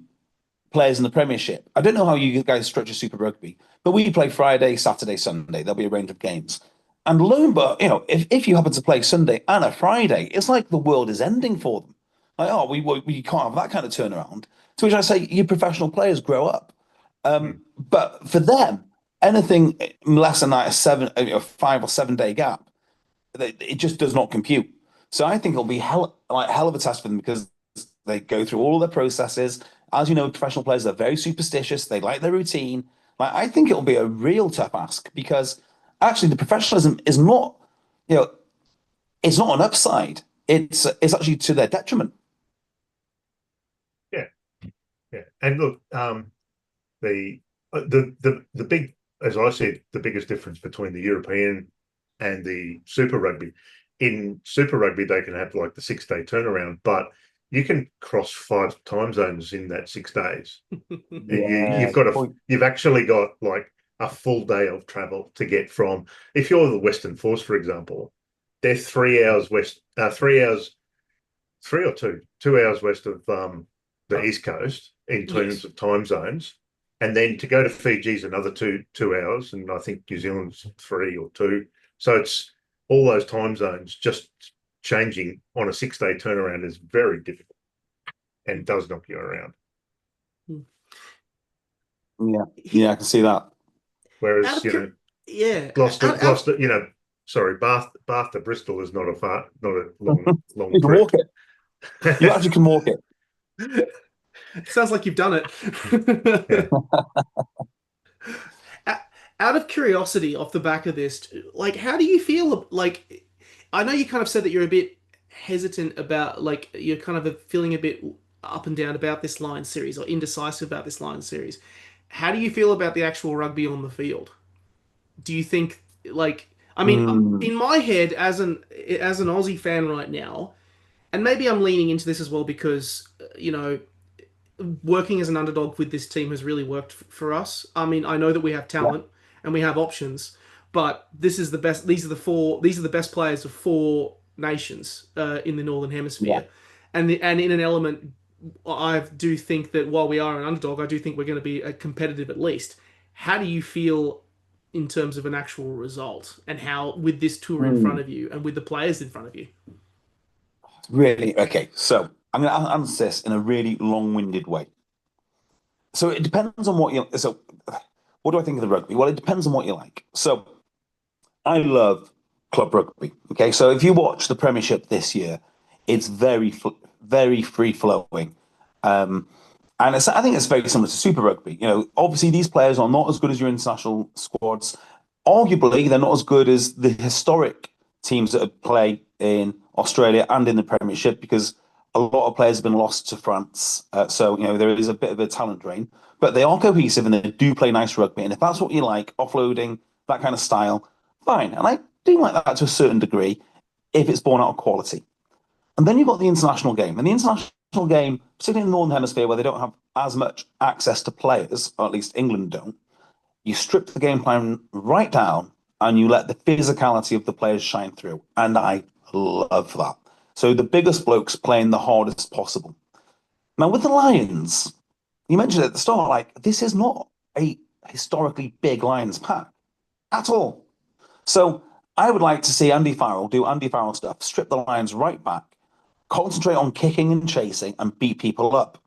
players in the Premiership, I don't know how you guys structure Super Rugby, but we play Friday, Saturday, Sunday. There'll be a range of games. And lo and behold, if you happen to play Sunday and a Friday, it's like the world is ending for them. Like, we can't have that kind of turnaround. To which I say, you professional players grow up. But for them, anything less than like a 5 or 7 day gap, it just does not compute. So I think it'll be hell of a test for them because they go through all their processes. As you know, professional players are very superstitious. They like their routine. Like I think it'll be a real tough ask because actually the professionalism is not, you know, it's not an upside. It's actually to their detriment. Yeah, yeah. And look, the big, as I said, the biggest difference between the European and the Super Rugby. In Super Rugby, they can have like the 6 day turnaround, but you can cross 5 time zones in that 6 days. Yeah, You've actually got like a full day of travel to get from. If you're the Western Force, for example, they're 3 hours west, 3 hours, 2 hours west of the East Coast in terms of time zones. And then to go to Fiji is another two hours, and I think New Zealand's 3 or 2. So it's all those time zones just changing on a 6 day turnaround is very difficult and does knock you around. Yeah, I can see that. Whereas yeah, Gloucester, sorry, Bath to Bristol is not a long You can trip. walk it. You actually can walk it. Sounds like you've done it. Out of curiosity, off the back of this, like, how do you feel? Like, I know you kind of said that you're a bit hesitant about, like, you're kind of feeling a bit up and down about this Lions series or indecisive about this Lions series. How do you feel about the actual rugby on the field? Do you think, like, I mean, in my head, as an Aussie fan right now, and maybe I'm leaning into this as well because, working as an underdog with this team has really worked for us. I mean, I know that we have talent and we have options, but this is the best. These are the four. These are the best players of 4 nations in the Northern Hemisphere, and in an element, I do think that while we are an underdog, I do think we're going to be competitive at least. How do you feel in terms of an actual result, and how with this tour in front of you and with the players in front of you? Really? Okay, so I'm going to answer this in a really long-winded way. So it depends on what you. So, what do I think of the rugby? Well, it depends on what you like. So, I love club rugby. Okay, so if you watch the Premiership this year, it's very free flowing, and I think it's very similar to Super Rugby. Obviously these players are not as good as your international squads. Arguably, they're not as good as the historic teams that play in Australia and in the Premiership because a lot of players have been lost to France. So there is a bit of a talent drain, but they are cohesive and they do play nice rugby. And if that's what you like, offloading that kind of style, fine. And I do like that to a certain degree if it's born out of quality. And then you've got the international game. And the international game, particularly in the Northern Hemisphere where they don't have as much access to players, or at least England don't, you strip the game plan right down and you let the physicality of the players shine through. And I love that. So the biggest blokes playing the hardest possible. Now, with the Lions, you mentioned at the start, like, this is not a historically big Lions pack at all. So I would like to see Andy Farrell do Andy Farrell stuff, strip the Lions right back, concentrate on kicking and chasing and beat people up.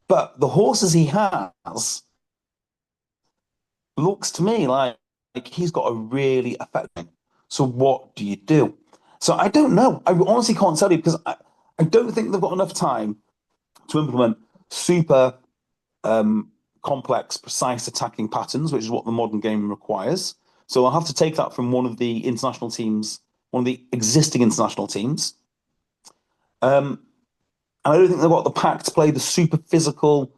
But the horses he has looks to me like he's got a really effective. So what do you do? So I don't know. I honestly can't tell you because I don't think they've got enough time to implement super complex, precise attacking patterns, which is what the modern game requires. So I'll have to take that from one of the international teams, one of the existing international teams. And I don't think they've got the pack to play the super physical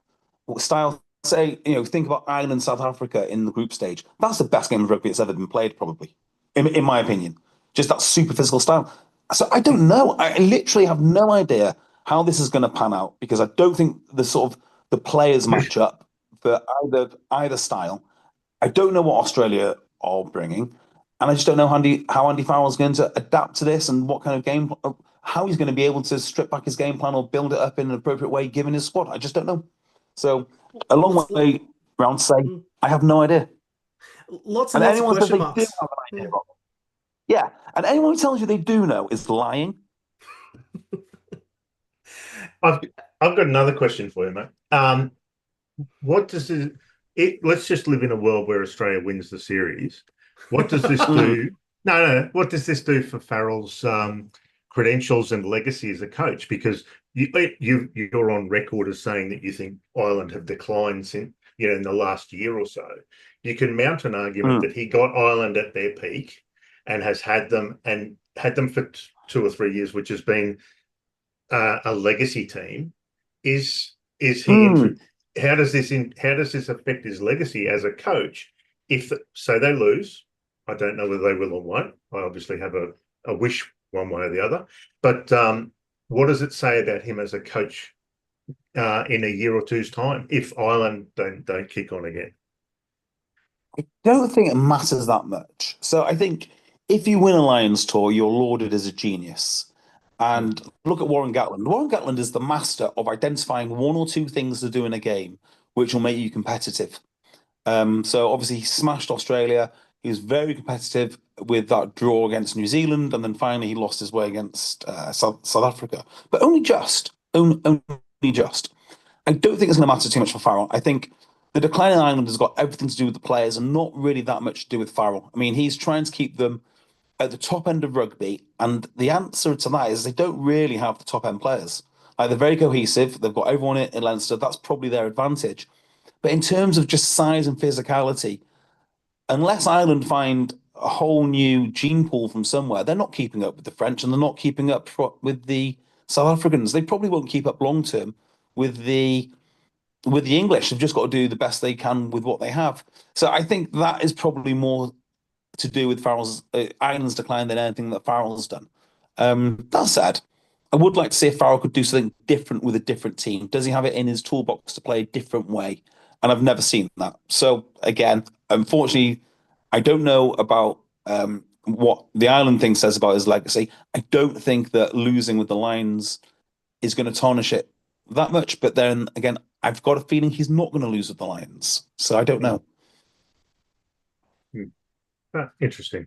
style. Say, think about Ireland, South Africa in the group stage. That's the best game of rugby that's ever been played, probably, in my opinion. Just that super physical style. So I don't know. I literally have no idea how this is going to pan out because I don't think the players match up for either style. I don't know what Australia are bringing, and I just don't know how Andy Farrell is going to adapt to this and what kind of game, how he's going to be able to strip back his game plan or build it up in an appropriate way given his squad. I just don't know. So a long way round to say I have no idea. Lots and lots of question marks. Have an idea, yeah, and anyone who tells you they do know is lying. I've got another question for you, mate. What does let's just live in a world where Australia wins the series. What does this Mm. do? No. What does this do for Farrell's credentials and legacy as a coach? Because you're on record as saying that you think Ireland have declined since in the last year or so. You can mount an argument that he got Ireland at their peak and has had them for 2 or 3 years, which has been a legacy team. Is he? How does this affect his legacy as a coach? If so, they lose. I don't know whether they will or won't. I obviously have a wish one way or the other. But what does it say about him as a coach in a year or two's time if Ireland don't kick on again? I don't think it matters that much. So I think if you win a Lions tour, you're lauded as a genius. And look at Warren Gatland. Warren Gatland is the master of identifying one or two things to do in a game which will make you competitive. So obviously he smashed Australia. He was very competitive with that draw against New Zealand, and then finally he lost his way against South Africa, but only just. Only just. I don't think it's going to matter too much for Farrell. I think the decline in Ireland has got everything to do with the players and not really that much to do with Farrell. I mean, he's trying to keep them at the top end of rugby, and the answer to that is they don't really have the top end players. Like they're very cohesive. They've got everyone in Leinster. That's probably their advantage. But in terms of just size and physicality, unless Ireland find a whole new gene pool from somewhere, they're not keeping up with the French and they're not keeping up with the South Africans. They probably won't keep up long term with the English. They've just got to do the best they can with what they have. So I think that is probably more to do with Farrell's Ireland's decline than anything that Farrell's done. That said, I would like to see if Farrell could do something different with a different team. Does he have it in his toolbox to play a different way? And I've never seen that. So again, unfortunately, I don't know about what the Ireland thing says about his legacy. I don't think that losing with the Lions is going to tarnish it that much. But then again, I've got a feeling he's not going to lose with the Lions. So I don't know. Interesting.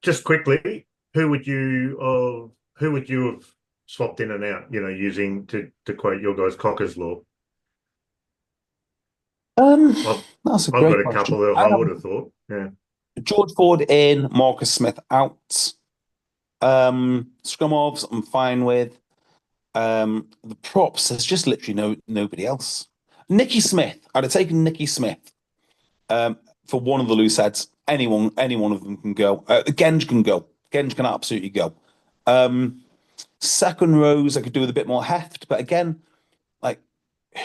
Just quickly, who would you have swapped in and out? Using to quote your guys, Cocker's law. That's a I've great got a question. couple that I would have thought. Yeah. George Ford in, Marcus Smith out. Scrum-offs, I'm fine with. The props, there's just literally nobody else. Nicky Smith, I'd have taken Nicky Smith for one of the loose heads. Any one of them can go. Genge can go. Genge can absolutely go. Second rows, I could do with a bit more heft, but again, like,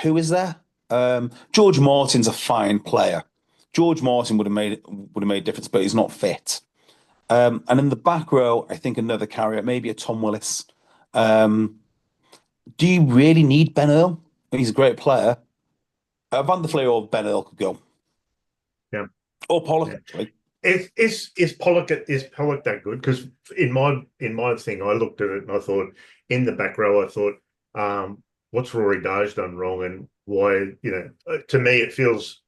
who is there? George Martin's a fine player. George Martin would have made a difference, but he's not fit. And in the back row, I think another carrier, maybe a Tom Willis. Do you really need Ben Earl? He's a great player. Van der Fleer or Ben Earl could go. Yeah. Or Pollock, actually. Is Pollock that good? Because in my thing, I looked at it and I thought in the back row, I thought, what's Rory Darge done wrong, and why? To me, it feels,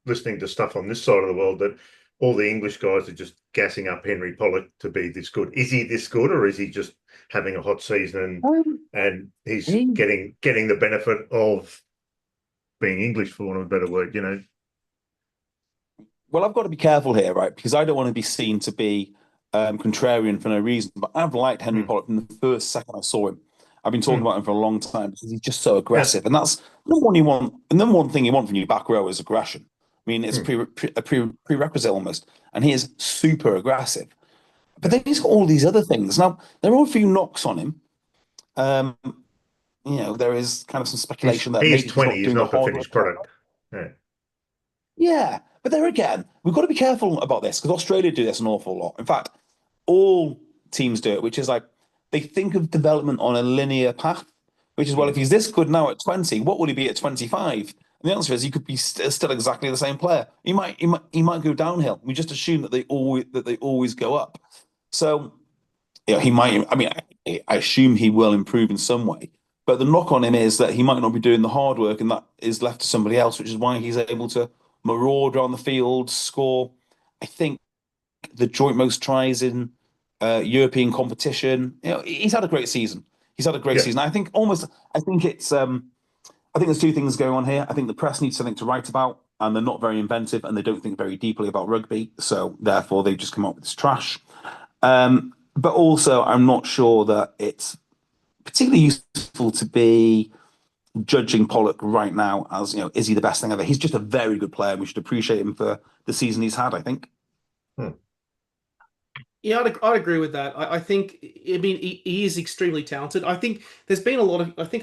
listening to stuff on this side of the world, that all the English guys are just gassing up Henry Pollock to be this good. Is he this good, or is he just having a hot season and he's getting the benefit of being English, for want of a better word? Well, I've got to be careful here, right? Because I don't want to be seen to be contrarian for no reason. But I've liked Henry Pollock from the first second I saw him. I've been talking about him for a long time because he's just so aggressive, and that's the number one you want. The number one thing you want from your back row is aggression. I mean, it's a prerequisite almost, and he is super aggressive. But then he's got all these other things. Now, there are a few knocks on him. There is kind of some speculation that maybe he's 20. He's not the finished product. Yeah, but there again, we've got to be careful about this because Australia do this an awful lot. In fact, all teams do it, which is like they think of development on a linear path, which is, well, if he's this good now at 20, what will he be at 25? And the answer is he could be still exactly the same player. He might go downhill. We just assume that they always go up. So he might. I mean, I assume he will improve in some way. But the knock on him is that he might not be doing the hard work, and that is left to somebody else, which is why he's able to maraud around the field, score. I think the joint most tries in European competition. He's had a great season. I think it's. I think there's two things going on here. I think the press needs something to write about, and they're not very inventive, and they don't think very deeply about rugby. So therefore, they just come up with this trash. But also, I'm not sure that it's particularly useful to be judging Pollock right now as, is he the best thing ever? He's just a very good player. We should appreciate him for the season he's had, I think. Yeah, I'd agree with that. I think, I mean, he is extremely talented. I think there's been a lot of, I think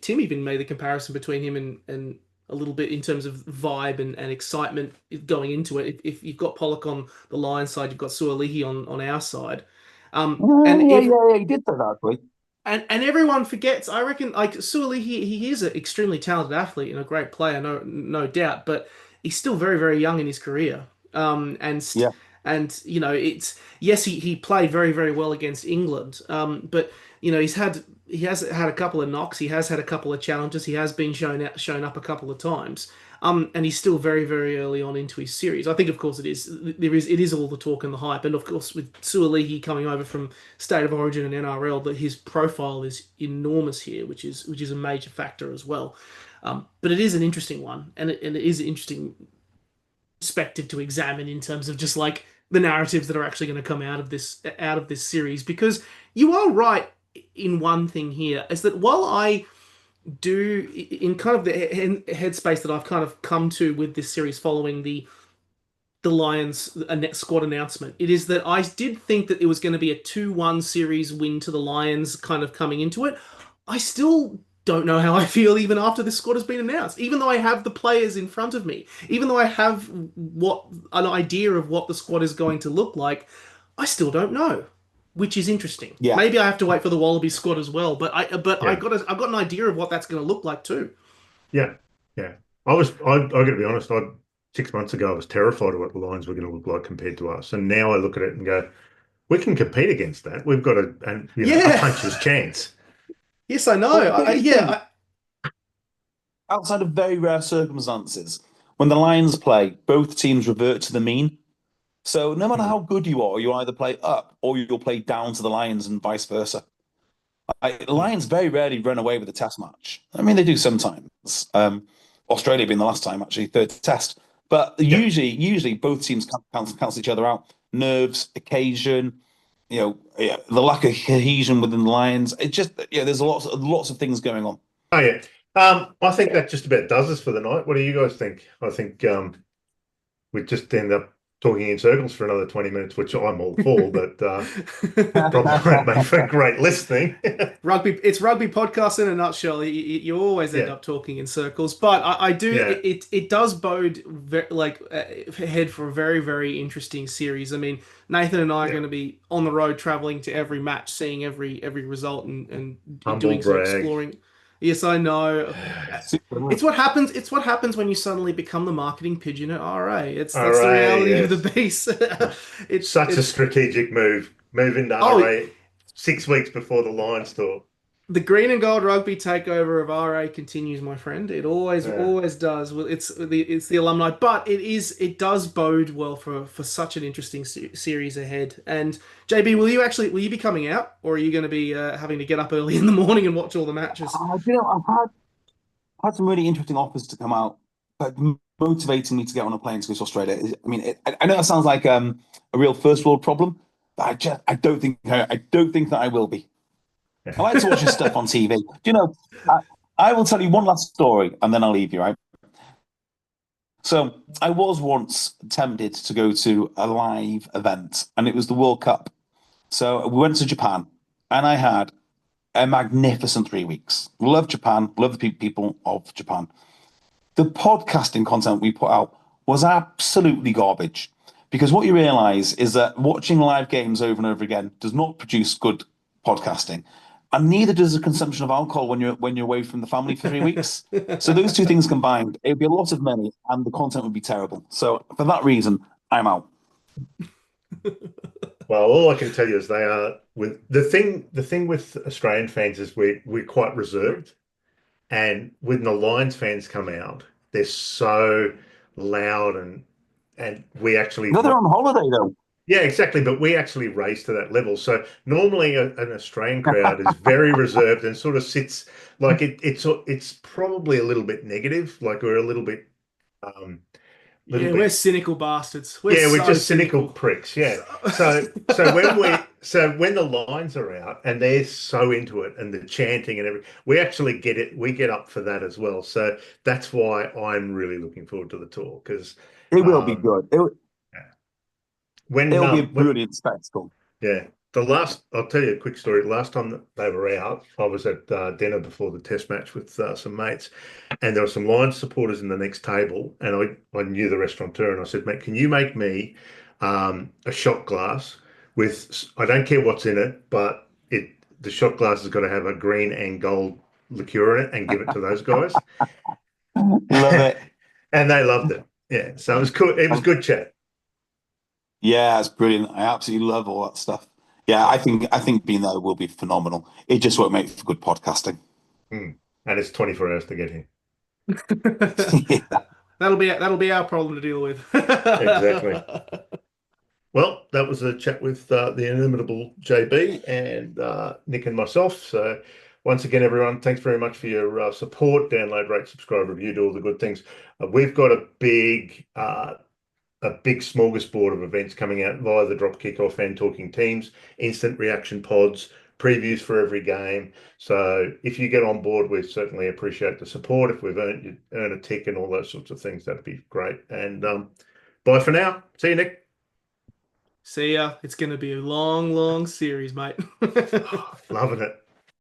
Tim even made the comparison between him and a little bit in terms of vibe and excitement going into it. If you've got Pollock on the Lions side, you've got Suolihi on our side. Yeah, he did say that, actually. And everyone forgets. I reckon, like Suoli, he is an extremely talented athlete and a great player, no doubt. But he's still very very young in his career. Yeah. And it's yes, he played very very well against England. But he has had a couple of knocks. He has had a couple of challenges. He has been shown up a couple of times. And he's still very, very early on into his series. I think, of course, it is all the talk and the hype. And of course, with Suolihi coming over from State of Origin and NRL, that his profile is enormous here, which is a major factor as well. But it is an interesting one, and it is an interesting perspective to examine in terms of just like the narratives that are actually going to come out of this series. Because you are right in one thing here, is that while I do in kind of the headspace that I've kind of come to with this series following the Lions squad announcement, it is that I did think that it was going to be a 2-1 series win to the Lions kind of coming into it. I still don't know how I feel even after this squad has been announced, even though I have the players in front of me, even though I have an idea of what the squad is going to look like. I still don't know, which is interesting. Yeah. Maybe I have to wait for the Wallaby squad as well, but I've got an idea of what that's going to look like too. Yeah. I got to be honest. 6 months ago, I was terrified of what the Lions were going to look like compared to us, and now I look at it and go, we can compete against that. We've got a puncher's chance. Yes, I know. Outside of very rare circumstances, when the Lions play, both teams revert to the mean. So no matter how good you are, you either play up or you'll play down to the Lions and vice versa. The Lions very rarely run away with a test match. I mean, they do sometimes. Australia being the last time, actually, third test. But usually both teams cancel each other out. Nerves, occasion, the lack of cohesion within the Lions. It just, there's lots of things going on. Oh, yeah. I think that just about does us for the night. What do you guys think? I think we just end up talking in circles for another 20 minutes, which I'm all for, but probably won't make for great listening. It's rugby podcast in a nutshell. You always end up talking in circles, but I do. Yeah. It does bode ahead for a very very interesting series. I mean, Nathan and I are going to be on the road, traveling to every match, seeing every result, and doing some exploring. Yes, I know. It's what happens. It's what happens when you suddenly become the marketing pigeon at RA. That's the reality of the beast. It's such a strategic move. Moving to RA 6 weeks before the Lions tour. The green and gold rugby takeover of RA continues, my friend. It always does. It's the alumni, but it does bode well for such an interesting series ahead. And JB, will you be coming out, or are you going to be having to get up early in the morning and watch all the matches? I've had some really interesting offers to come out, but motivating me to get on a plane to go to Australia. I mean, I know that sounds like a real first world problem, but I don't think that I will be. I like to watch your stuff on TV. I will tell you one last story and then I'll leave you, right? So I was once tempted to go to a live event, and it was the World Cup. So we went to Japan, and I had a magnificent 3 weeks. Love Japan, love the people of Japan. The podcasting content we put out was absolutely garbage, because what you realize is that watching live games over and over again does not produce good podcasting. And neither does the consumption of alcohol when you're away from the family for 3 weeks. So those two things combined, it would be a lot of money, and the content would be terrible. So for that reason, I'm out. Well, all I can tell you is they are with the thing with Australian fans is we're quite reserved, and when the Lions fans come out, they're so loud and we actually. No, they're on holiday though. Yeah, exactly. But we actually race to that level. So normally an Australian crowd is very reserved and sort of sits like it's probably a little bit negative. Like we're a um, little Yeah, we're bit. cynical bastards. We're Yeah, we're so just cynical cynical. pricks. Yeah. So- So when the lines are out and they're so into it and the chanting and everything, we actually get it. We get up for that as well. So that's why I'm really looking forward to the tour because It will be um, good. when It'll be a brilliant spectacle. yeah, I'll tell you a quick story. Last time that they were out, I was at dinner before the test match with some mates, and there were some Lions supporters in the next table, and I knew the restaurateur, and I said, mate, can you make me a shot glass with, I don't care what's in it, but the shot glass has got to have a green and gold liqueur in it, and give it to those guys. Love it. And they loved it. Yeah, so it was cool. It was good chat. Yeah, it's brilliant. I absolutely love all that stuff. Yeah, I think being there will be phenomenal. It just won't make for good podcasting. Mm. And it's 24 hours to get here. That'll be our problem to deal with. Exactly. Well, that was a chat with the inimitable JB and Nick and myself. So, once again, everyone, thanks very much for your support. Download, rate, subscribe, review, do all the good things. We've got a big smorgasbord of events coming out via the Drop Kickoff and Talking Teams, instant reaction pods, previews for every game. So, if you get on board, we certainly appreciate the support. If we've earn a tick and all those sorts of things, that'd be great. And bye for now. See you, Nick. See ya. It's gonna be a long, long series, mate. Loving it.